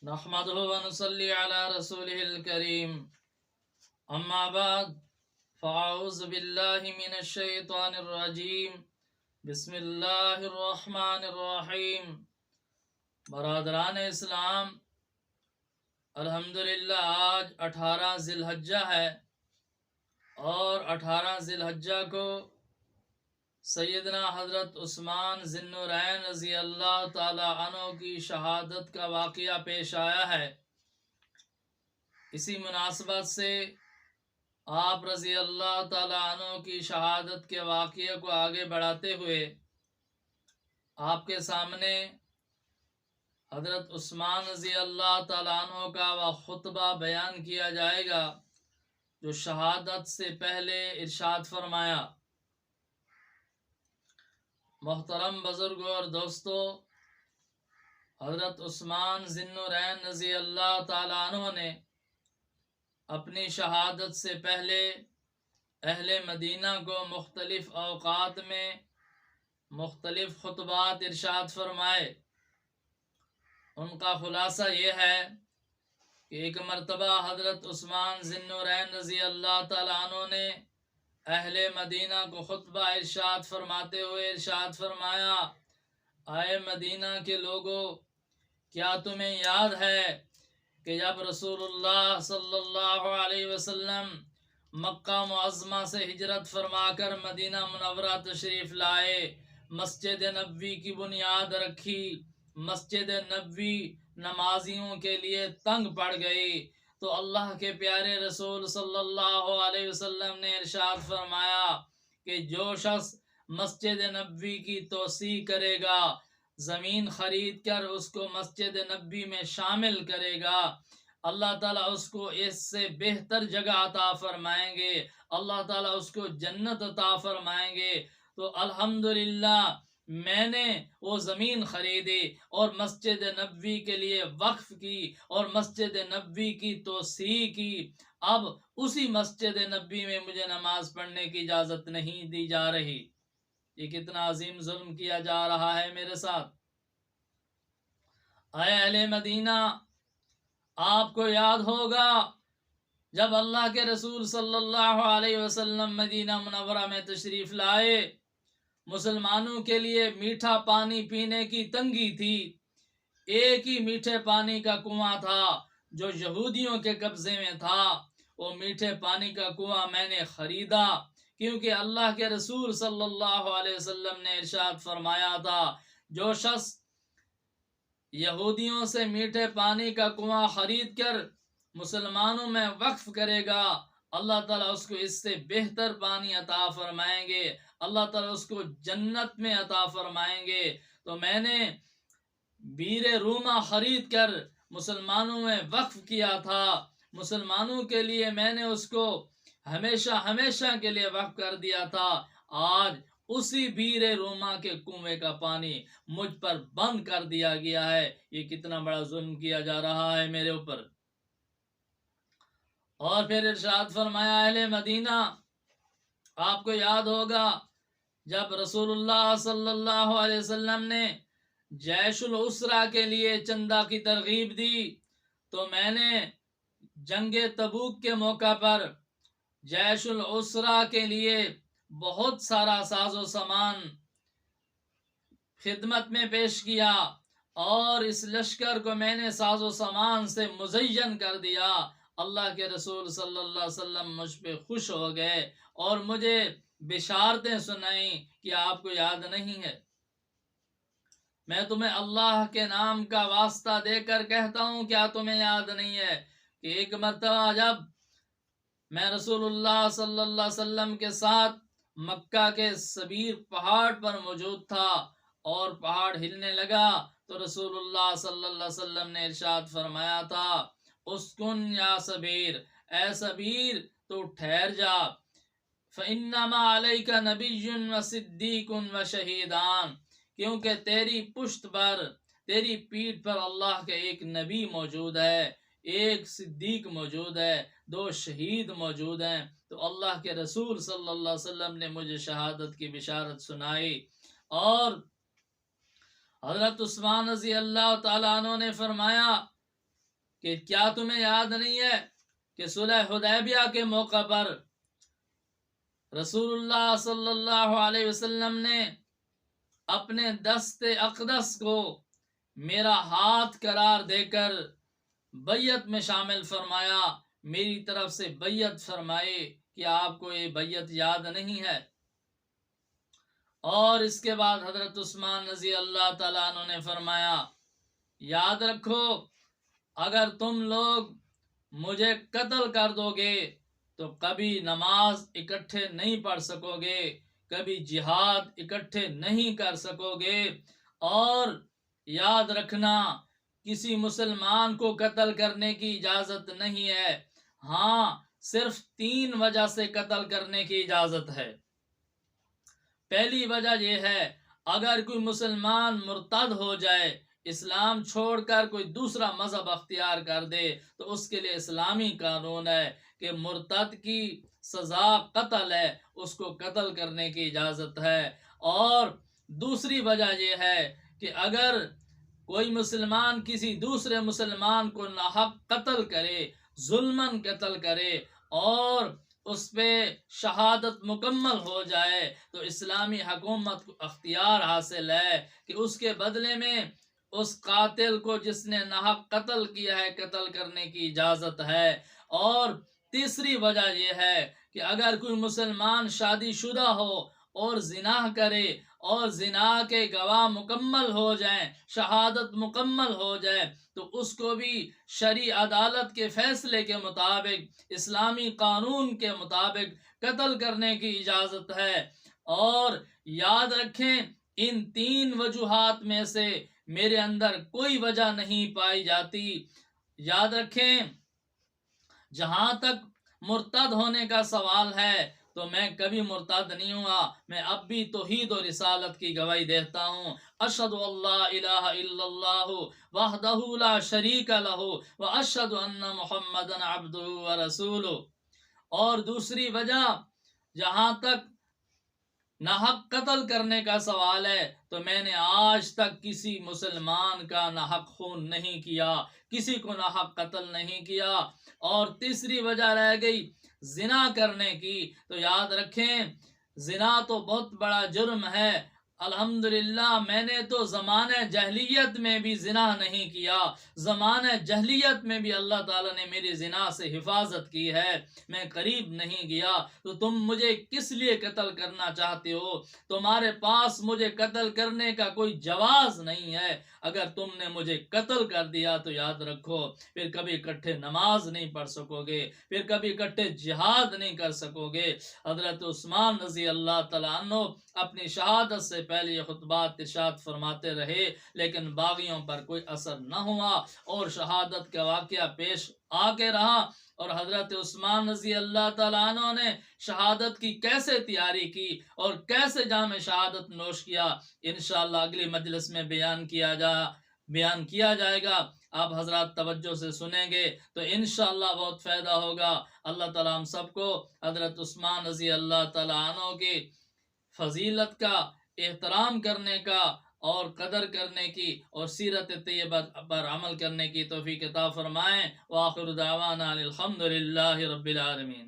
نحمده ونصلي على رسوله الكريم اما بعد فاعوذ بالله من الشیطان الرجیم بسم اللہ الرحمن الرحیم۔ برادران اسلام، الحمدللہ آج 18 ذی الحجہ ہے اور 18 ذی الحجہ کو سیدنا حضرت عثمان ذی النورین رضی اللہ تعالی عنہ کی شہادت کا واقعہ پیش آیا ہے۔ اسی مناسبت سے آپ رضی اللہ تعالی عنہ کی شہادت کے واقعے کو آگے بڑھاتے ہوئے آپ کے سامنے حضرت عثمان رضی اللہ تعالی عنہ کا وہ خطبہ بیان کیا جائے گا جو شہادت سے پہلے ارشاد فرمایا۔ محترم بزرگوں اور دوستو، حضرت عثمان ذی النورین رضی اللہ تعالی عنہ نے اپنی شہادت سے پہلے اہل مدینہ کو مختلف اوقات میں مختلف خطبات ارشاد فرمائے۔ ان کا خلاصہ یہ ہے کہ ایک مرتبہ حضرت عثمان ذی النورین رضی اللہ تعالی عنہ نے اہل مدینہ کو خطبہ ارشاد فرماتے ہوئے ارشاد فرمایا، اے مدینہ کے لوگو، کیا تمہیں یاد ہے کہ جب رسول اللہ صلی اللہ علیہ وسلم مکہ معظمہ سے ہجرت فرما کر مدینہ منورہ تشریف لائے، مسجد نبوی کی بنیاد رکھی، مسجد نبوی نمازیوں کے لیے تنگ پڑ گئی، تو اللہ کے پیارے رسول صلی اللہ علیہ وسلم نے ارشاد فرمایا کہ جو شخص مسجد نبوی کی توسیع کرے گا، زمین خرید کر اس کو مسجد نبوی میں شامل کرے گا، اللہ تعالیٰ اس کو اس سے بہتر جگہ عطا فرمائیں گے، اللہ تعالیٰ اس کو جنت عطا فرمائیں گے۔ تو الحمدللہ میں نے وہ زمین خریدی اور مسجد نبوی کے لیے وقف کی اور مسجد نبوی کی توسیع کی۔ اب اسی مسجد نبوی میں مجھے نماز پڑھنے کی اجازت نہیں دی جا رہی۔ یہ کتنا عظیم ظلم کیا جا رہا ہے میرے ساتھ۔ اے اہل مدینہ، آپ کو یاد ہوگا جب اللہ کے رسول صلی اللہ علیہ وسلم مدینہ منورہ میں تشریف لائے، مسلمانوں کے لیے میٹھا پانی پینے کی تنگی تھی۔ ایک ہی میٹھے پانی کا کنواں تھا جو یہودیوں کے قبضے میں تھا۔ وہ میٹھے پانی کا کنواں میں نے خریدا کیونکہ اللہ کے رسول صلی اللہ علیہ وسلم نے ارشاد فرمایا تھا، جو شخص یہودیوں سے میٹھے پانی کا کنواں خرید کر مسلمانوں میں وقف کرے گا، اللہ تعالیٰ اس کو اس سے بہتر پانی عطا فرمائیں گے، اللہ تعالیٰ اس کو جنت میں عطا فرمائیں گے۔ تو میں نے بیر روما خرید کر مسلمانوں میں وقف کیا تھا، مسلمانوں کے لیے میں نے اس کو ہمیشہ ہمیشہ کے لیے وقف کر دیا تھا۔ آج اسی بیر روما کے کنویں کا پانی مجھ پر بند کر دیا گیا ہے۔ یہ کتنا بڑا ظلم کیا جا رہا ہے میرے اوپر۔ اور پھر ارشاد فرمایا، اہل مدینہ، آپ کو یاد ہوگا جب رسول اللہ صلی اللہ علیہ وسلم نے جیش العسرہ کے لیے چندہ کی ترغیب دی، تو میں نے جنگ تبوک کے موقع پر جیش العسرہ کے لیے بہت سارا ساز و سامان خدمت میں پیش کیا اور اس لشکر کو میں نے ساز و سامان سے مزین کر دیا۔ اللہ کے رسول صلی اللہ علیہ وسلم مجھ پہ خوش ہو گئے اور مجھے بشارتیں سنائیں کہ آپ کو یاد نہیں ہے۔ میں تمہیں اللہ کے نام کا واسطہ دے کر کہتا ہوں، کیا تمہیں یاد نہیں ہے کہ ایک مرتبہ جب میں رسول اللہ صلی اللہ علیہ وسلم کے ساتھ مکہ کے سبیر پہاڑ پر موجود تھا اور پہاڑ ہلنے لگا تو رسول اللہ صلی اللہ علیہ وسلم نے ارشاد فرمایا تھا، اسکن یا سبیر، اے سبیر تو ٹھہر جا، فَإِنَّمَا عَلَيْكَ نَبِيٌّ وَصِدِّيقٌ وَشَهِيدَانِ، کیونکہ تیری پشت پر، تیری پیٹھ پر اللہ کے ایک نبی موجود ہے، ایک صدیق موجود ہے، 2 شہید موجود ہیں۔ تو اللہ کے رسول صلی اللہ علیہ وسلم نے مجھے شہادت کی بشارت سنائی اور حضرت عثمان رضی اللہ تعالیٰ عنہ نے فرمایا کہ کیا تمہیں یاد نہیں ہے کہ صلح حدیبیہ کے موقع پر رسول اللہ صلی اللہ علیہ وسلم نے اپنے دست اقدس کو میرا ہاتھ قرار دے کر بیعت میں شامل فرمایا، میری طرف سے بیعت فرمائے کہ آپ کو یہ بیعت یاد نہیں ہے؟ اور اس کے بعد حضرت عثمان رضی اللہ تعالیٰ عنہ نے فرمایا، یاد رکھو اگر تم لوگ مجھے قتل کر دو گے تو کبھی نماز اکٹھے نہیں پڑھ سکو گے، کبھی جہاد اکٹھے نہیں کر سکو گے، اور یاد رکھنا کسی مسلمان کو قتل کرنے کی اجازت نہیں ہے، ہاں صرف 3 وجہ سے قتل کرنے کی اجازت ہے۔ پہلی وجہ یہ ہے اگر کوئی مسلمان مرتد ہو جائے، اسلام چھوڑ کر کوئی دوسرا مذہب اختیار کر دے تو اس کے لیے اسلامی قانون ہے کہ مرتد کی سزا قتل ہے، اس کو قتل کرنے کی اجازت ہے۔ اور دوسری وجہ یہ ہے کہ اگر کوئی مسلمان کسی دوسرے مسلمان کو ناحق قتل کرے، ظلماً قتل کرے، اور اس پہ شہادت مکمل ہو جائے تو اسلامی حکومت کو اختیار حاصل ہے کہ اس کے بدلے میں اس قاتل کو جس نے ناحق قتل کیا ہے قتل کرنے کی اجازت ہے۔ اور تیسری وجہ یہ ہے کہ اگر کوئی مسلمان شادی شدہ ہو اور زنا کرے اور زنا کے گواہ مکمل ہو جائیں، شہادت مکمل ہو جائے، تو اس کو بھی شرعی عدالت کے فیصلے کے مطابق، اسلامی قانون کے مطابق قتل کرنے کی اجازت ہے۔ اور یاد رکھیں ان 3 وجوہات میں سے میرے اندر کوئی وجہ نہیں پائی جاتی۔ یاد رکھیں جہاں تک مرتد ہونے کا سوال ہے تو میں کبھی مرتد نہیں ہوا، میں اب بھی توحید و رسالت کی گواہی دیتا ہوں۔ اشہد ان لا الہ الا اللہ وحدہ لا شریک لہ واشہد ان محمدا عبدہ ورسولہ۔ اور دوسری وجہ جہاں تک ناحق قتل کرنے کا سوال ہے تو میں نے آج تک کسی مسلمان کا ناحق خون نہیں کیا، کسی کو ناحق قتل نہیں کیا۔ اور تیسری وجہ رہ گئی زنا کرنے کی، تو یاد رکھیں زنا تو بہت بڑا جرم ہے۔ الحمدللہ میں نے تو زمانہ جہلیت میں بھی زنا نہیں کیا، زمانہ جہلیت میں بھی اللہ تعالیٰ نے میری زنا سے حفاظت کی ہے، میں قریب نہیں گیا۔ تو تم مجھے کس لیے قتل کرنا چاہتے ہو؟ تمہارے پاس مجھے قتل کرنے کا کوئی جواز نہیں ہے۔ اگر تم نے مجھے قتل کر دیا تو یاد رکھو پھر کبھی اکٹھے نماز نہیں پڑھ سکو گے، پھر کبھی اکٹھے جہاد نہیں کر سکو گے۔ حضرت عثمان رضی اللہ تعالیٰ عنہ اپنی شہادت سے پہلے یہ خطبات ارشاد فرماتے رہے، لیکن باغیوں پر کوئی اثر نہ ہوا اور شہادت کا واقعہ پیش آ کے رہا۔ اور حضرت عثمان رضی اللہ تعالیٰ عنہ نے شہادت کی کیسے تیاری کی اور کیسے جام شہادت نوش کیا، انشاءاللہ اگلی مجلس میں بیان کیا جائے گا۔ آپ حضرات توجہ سے سنیں گے تو انشاءاللہ بہت فائدہ ہوگا۔ اللہ تعالیٰ ہم سب کو حضرت عثمان رضی اللہ تعالیٰ عنہ کی فضیلت کا احترام کرنے کا اور قدر کرنے کی اور سیرت طیبہ پر عمل کرنے کی توفیق عطا فرمائیں۔ وآخر دعوانا الحمدللہ رب العالمین۔